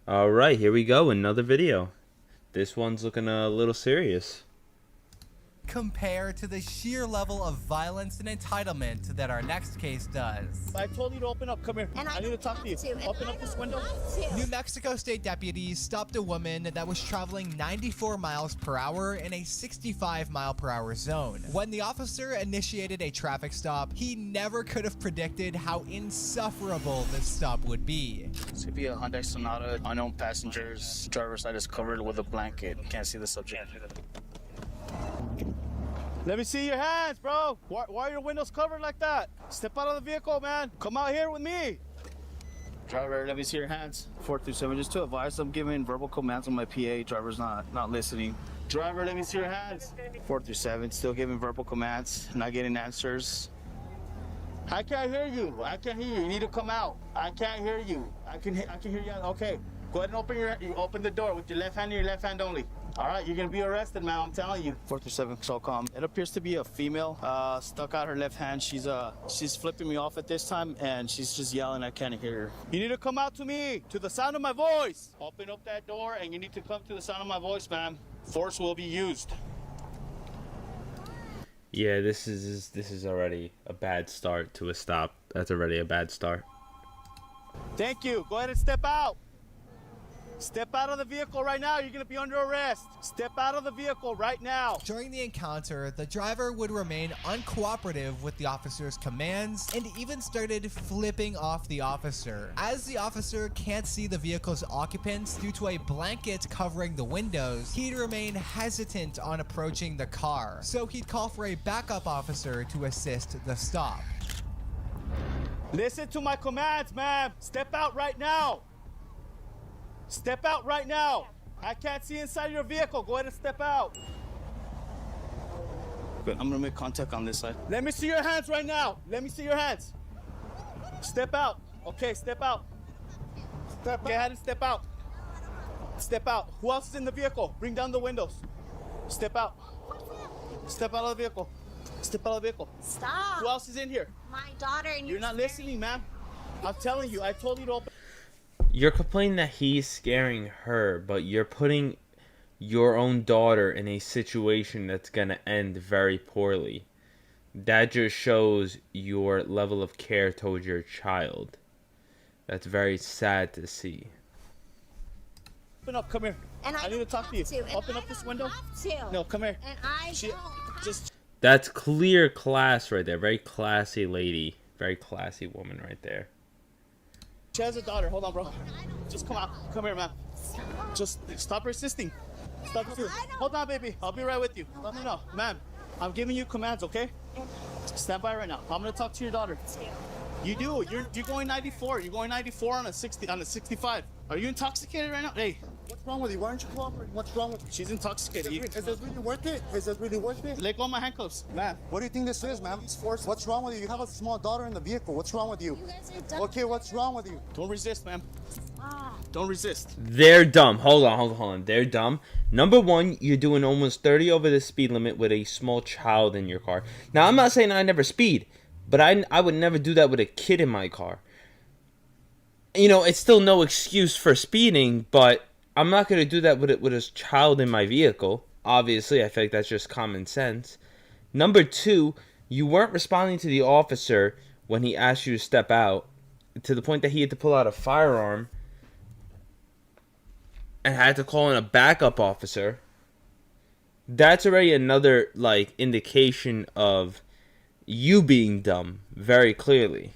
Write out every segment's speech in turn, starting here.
Alright, here we go, another video. This one's looking a little serious. Compare to the sheer level of violence and entitlement that our next case does. I told you to open up. Come here. I need to talk to you. Open up this window. New Mexico State deputies stopped a woman that was traveling 94 miles per hour in a 65 mile per hour zone. When the officer initiated a traffic stop, he never could have predicted how insufferable this stop would be. This could be a Hyundai Sonata. Unknown passengers. Driver's side is covered with a blanket. Can't see the subject. Let me see your hands, bro. Why are your windows covered like that? Step out of the vehicle, man. Come out here with me. Driver, let me see your hands. 4 through 7, just to advise, I'm giving verbal commands on my PA. Driver's not listening. Driver, let me see your hands. 4 through 7, still giving verbal commands, not getting answers. I can't hear you. I can't hear you. You need to come out. I can't hear you. I can hear you. Okay. Go ahead and open the door with your left hand and your left hand only. All right, you're gonna be arrested, man. I'm telling you. 4 through 7, so calm. It appears to be a female. Stuck out her left hand. She's flipping me off at this time, and she's just yelling. I can't hear her. You need to come out to me, to the sound of my voice. Open up that door, and you need to come to the sound of my voice, ma'am. Force will be used. Yeah, this is already a bad start to a stop. That's already a bad start. Thank you. Go ahead and step out. Step out of the vehicle right now. You're going to be under arrest. Step out of the vehicle right now. During the encounter, the driver would remain uncooperative with the officer's commands and even started flipping off the officer. As the officer can't see the vehicle's occupants due to a blanket covering the windows, he'd remain hesitant on approaching the car. So he'd call for a backup officer to assist the stop. Listen to my commands, ma'am. Step out right now. Step out right now. I can't see inside your vehicle. Go ahead and step out. Good. I'm gonna make contact on this side. Let me see your hands right now. Let me see your hands. Step out. Okay, step out. Go ahead and step out. Step out. Who else is in the vehicle? Bring down the windows. Step out. Step out of the vehicle. Step out of the vehicle. Stop. Who else is in here? My daughter and You're not listening, ma'am. I'm telling you. I told you to open. You're complaining that he's scaring her, but you're putting your own daughter in a situation that's going to end very poorly. That just shows your level of care towards your child. That's very sad to see. Open up. Come here. And I need to talk to you. Open up this window. No, come here. And I don't. That's clear class right there. Very classy lady. Very classy woman right there. She has a daughter. Hold on, bro. Just come out. Come here, man. Just stop resisting. Stop resisting. Hold on, baby. I'll be right with you. Let me know. Ma'am, I'm giving you commands, okay? Stand by right now. I'm going to talk to your daughter. You do. You're going 94. You're going 94 on a 65. Are you intoxicated right now? Hey. What's wrong with you? Why aren't you cooperating? What's wrong with you? She's intoxicated. Is this really worth it? Is this really worth it? Let go of my handcuffs. Ma'am. What do you think this is, ma'am? What's wrong with you? You have a small daughter in the vehicle. What's wrong with you? You guys are dumb. Okay, what's wrong with you? Don't resist, ma'am. Don't resist. They're dumb. Hold on. They're dumb. Number one, you're doing almost 30 over the speed limit with a small child in your car. Now, I'm not saying I never speed, but I would never do that with a kid in my car. You know, it's still no excuse for speeding, but I'm not going to do that with a child in my vehicle. Obviously, I feel like that's just common sense. Number two, you weren't responding to the officer when he asked you to step out, to the point that he had to pull out a firearm and had to call in a backup officer. That's already another, indication of you being dumb, very clearly.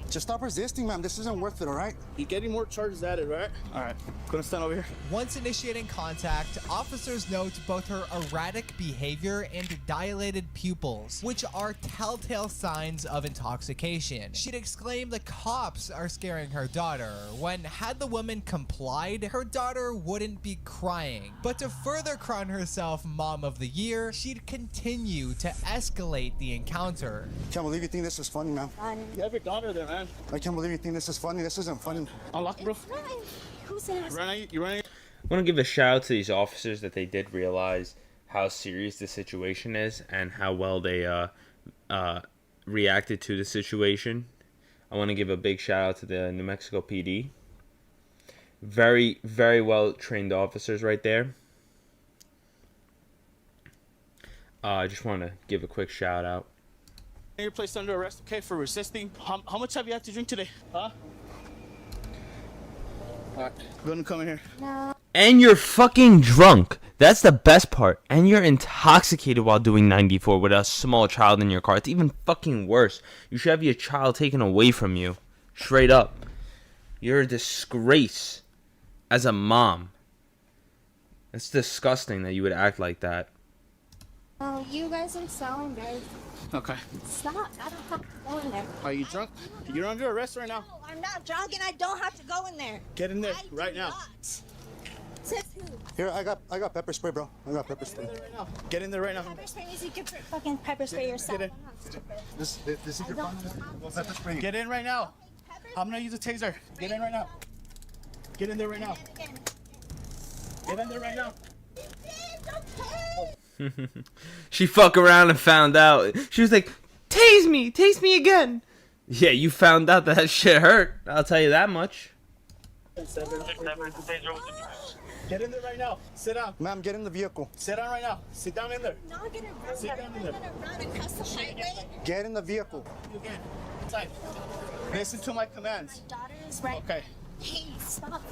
Just stop resisting, ma'am. This isn't worth it, all right? You're getting more charges added, right? All right. Gonna stand over here. Once initiating contact, officers note both her erratic behavior and dilated pupils, which are telltale signs of intoxication. She'd exclaim the cops are scaring her daughter, when had the woman complied, her daughter wouldn't be crying. But to further crown herself Mom of the Year, she'd continue to escalate the encounter. Can't believe you think this is funny, ma'am. You have your daughter there, man. I can't believe you think this is funny. This isn't funny. Unlock, bro. Who's in You running? I want to give a shout out to these officers that they did realize how serious the situation is and how well they reacted to the situation. I want to give a big shout out to the New Mexico PD. Very, very well trained officers right there. I just want to give a quick shout out. You're placed under arrest, okay, for resisting. How much have you had to drink today? Huh? Alright, go and come in here. And you're fucking drunk. That's the best part. And you're intoxicated while doing 94 with a small child in your car. It's even fucking worse. You should have your child taken away from you. Straight up. You're a disgrace as a mom. It's disgusting that you would act like that. Oh, you guys are so embarrassing. Okay. Stop. I don't have to go in there. Are you drunk? You're under arrest right now. No, I'm not drunk and I don't have to go in there. Get in there I right do now. Not. Says who? Here, I got pepper spray, bro. I got pepper spray. Get in there right now. Pepper spray means you can fucking pepper spray yourself. Get in. I'm not stupid. This is your phone. Well, pepper spray. Get in right now. Pepper I'm gonna use a taser. Get in right now. Get in there right now. spray again. Get in there right now. It's okay. She fucked around and found out. She was like, tase me again. Yeah, you found out that shit hurt. I'll tell you that much. Get in there right now. Sit down. Ma'am, get in the vehicle. Sit down right now. Sit down in there. Not gonna run. Sit down in there. I'm gonna run across the highway. Get in the vehicle. You again. Inside. Listen to my commands. My daughter is right. Okay. Hey, stop.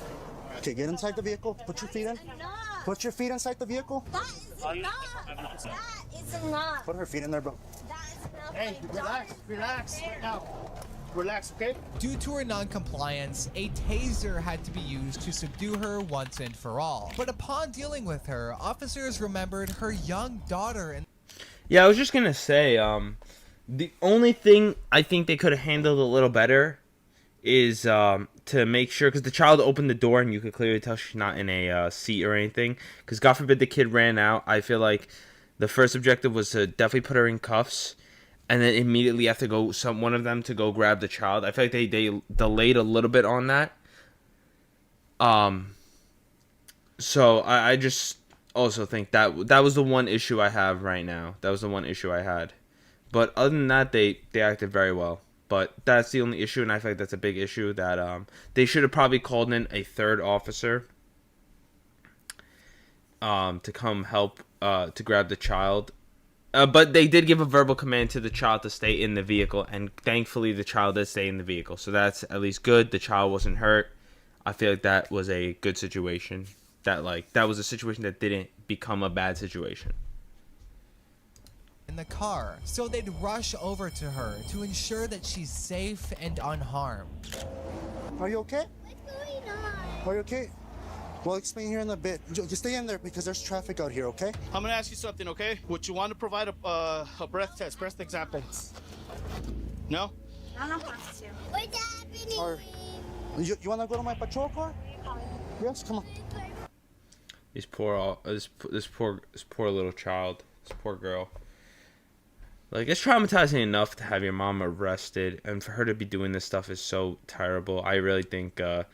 Okay, get inside the vehicle. Put your feet in. Enough. Put your feet inside the vehicle. That is enough. That is enough. Put her feet in there, bro. That is enough. Hey, My relax. daughter- Relax right now. Relax, okay? Due to her non-compliance, a taser had to be used to subdue her once and for all. But upon dealing with her, officers remembered her young daughter and Yeah, I was just gonna say, the only thing I think they could have handled a little better is to make sure, because the child opened the door and you could clearly tell she's not in a seat or anything. Because God forbid the kid ran out. I feel like the first objective was to definitely put her in cuffs, and then immediately have to go one of them to go grab the child. I feel like they delayed a little bit on that. So I just also think that was the one issue I have right now. That was the one issue I had. But other than that, they acted very well. But that's the only issue, and I feel like that's a big issue that they should have probably called in a third officer to come help to grab the child. But they did give a verbal command to the child to stay in the vehicle, and thankfully the child did stay in the vehicle. So that's at least good. The child wasn't hurt. I feel like that was a good situation. That was a situation that didn't become a bad situation. in the car, so they'd rush over to her to ensure that she's safe and unharmed. Are you okay? What's going on? Are you okay? We'll explain here in a bit. Just stay in there because there's traffic out here, okay? I'm gonna ask you something, okay? Would you want to provide a breath test, breath example? No? I don't have to. What's happening? Or you want to go to my patrol car? Yes, come on. This poor little child, this poor girl. Like, it's traumatizing enough to have your mom arrested, and for her to be doing this stuff is so terrible. I really think, I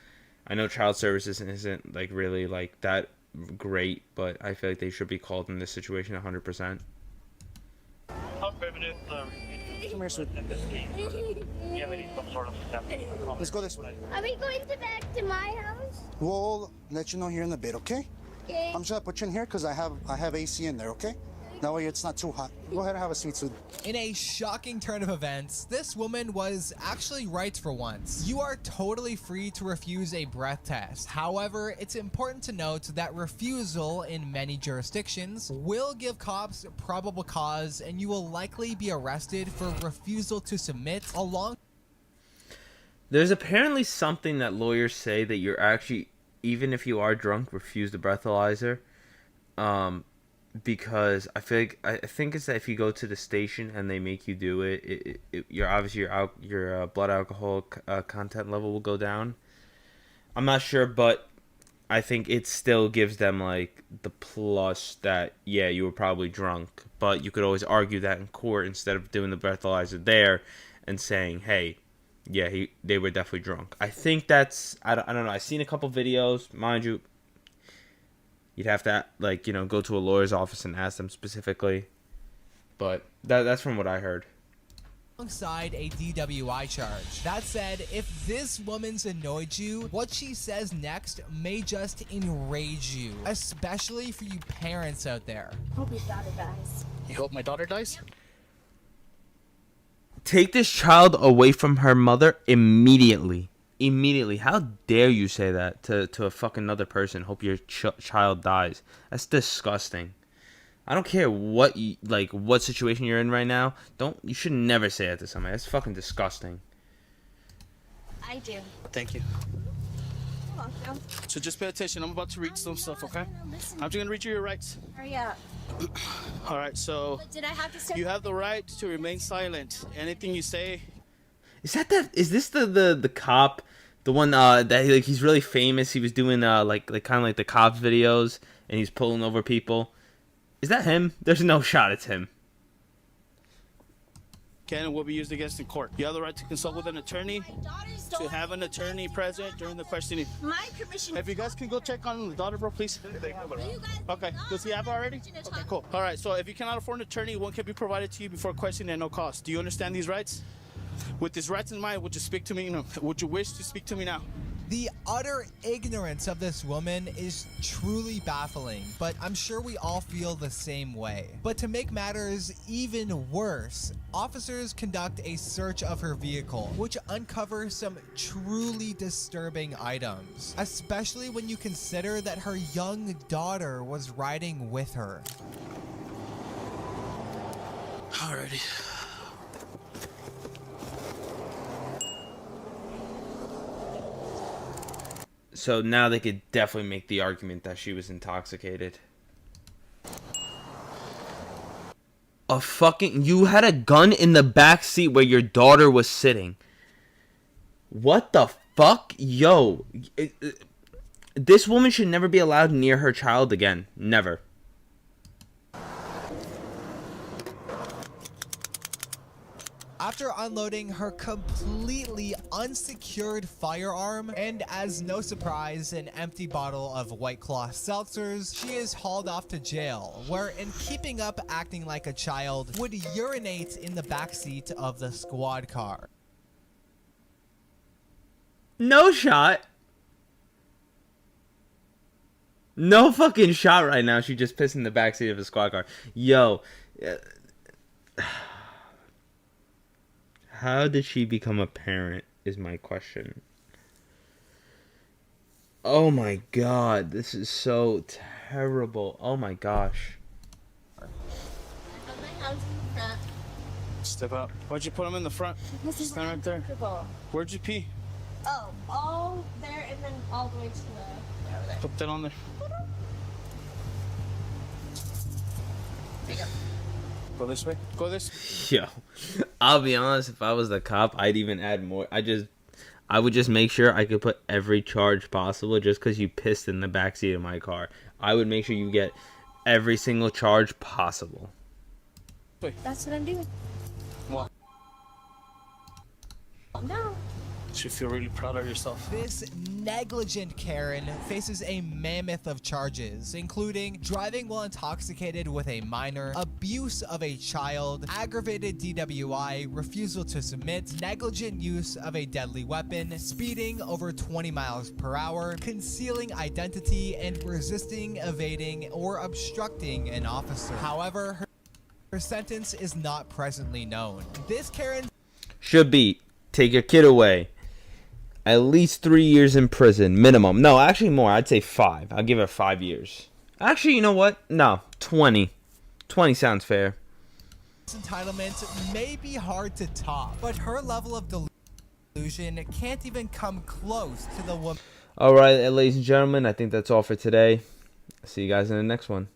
know child services isn't like really like that great, but I feel like they should be called in this situation 100%. Come here, sweet. Let's go this way. Are we going back to my house? We'll let you know here in a bit, okay? Okay. I'm just gonna put you in here because I have AC in there, okay? That way it's not too hot. Go ahead and have a seat, sweet. In a shocking turn of events, this woman was actually right for once. You are totally free to refuse a breath test. However, it's important to note that refusal in many jurisdictions will give cops probable cause, and you will likely be arrested for refusal to submit along. There's apparently something that lawyers say that you're actually, even if you are drunk, refuse the breathalyzer. Because I think it's that if you go to the station and they make you do it, you're obviously your blood alcohol content level will go down. I'm not sure, but I think it still gives them like the plus that you were probably drunk, but you could always argue that in court instead of doing the breathalyzer there and saying, hey, they were definitely drunk. I think that's I don't know. I've seen a couple videos, mind you. You'd have to, go to a lawyer's office and ask them specifically. But that's from what I heard. alongside a DWI charge. That said, if this woman's annoyed you, what she says next may just enrage you, especially for you parents out there. Hope his daughter dies. You hope my daughter dies? Take this child away from her mother immediately. Immediately. How dare you say that to a fucking another person? Hope your child dies. That's disgusting. I don't care what what situation you're in right now. You should never say that to somebody. That's fucking disgusting. I do. Thank you. You're welcome. So just pay attention. I'm about to read some stuff, okay? Listen. I'm just gonna read you your rights. Hurry up. All right, so But did I have to say? you have the right to remain silent. Anything you say. Is this the cop? The one that he's really famous. He was doing like kind of like the cops videos and he's pulling over people. Is that him? There's no shot it's him. Can and will be used against in court. You have the right to consult with an attorney, My daughters to don't. have an attorney present during the questioning. My permission. If you guys can go check on the daughter, bro, please. You guys. Okay, does he have it already? Okay, cool. All right, so if you cannot afford an attorney, one can be provided to you before questioning at no cost. Do you understand these rights? With these rights in mind, would you speak to me? Would you wish to speak to me now? The utter ignorance of this woman is truly baffling, but I'm sure we all feel the same way. But to make matters even worse, officers conduct a search of her vehicle, which uncovers some truly disturbing items, especially when you consider that her young daughter was riding with her. Alrighty. So now they could definitely make the argument that she was intoxicated. You had a gun in the back seat where your daughter was sitting. What the fuck? Yo, this woman should never be allowed near her child again. Never. After unloading her completely unsecured firearm and, as no surprise, an empty bottle of White Claw seltzers, she is hauled off to jail, where, in keeping up acting like a child, would urinate in the backseat of the squad car. No shot. No fucking shot right now. She just pissed in the backseat of a squad car. Yo. How did she become a parent is my question. Oh my god, this is so terrible. Oh my gosh. Step out. Why'd you put him in the front? This is Stand right there. uncomfortable. Where'd you pee? Oh, all there and then all the way to the over there. Put that on there. There you go. Go this way. Go this. Yo, I'll be honest, if I was the cop, I'd even add more. I would just make sure I could put every charge possible just because you pissed in the backseat of my car. I would make sure you get every single charge possible. That's what I'm doing. What? Calm down. You should feel really proud of yourself. This negligent Karen faces a mammoth of charges, including driving while intoxicated with a minor, abuse of a child, aggravated DWI, refusal to submit, negligent use of a deadly weapon, speeding over 20 miles per hour, concealing identity, and resisting, evading, or obstructing an officer. However, her sentence is not presently known. This Karen Should be, take your kid away. At least 3 years in prison, minimum. No, actually more. I'd say 5. I'll give her 5 years. Actually, you know what? No, 20. 20 sounds fair. entitlement may be hard to top, but her level of delusion can't even come close to the woman. All right, ladies and gentlemen, I think that's all for today. See you guys in the next one.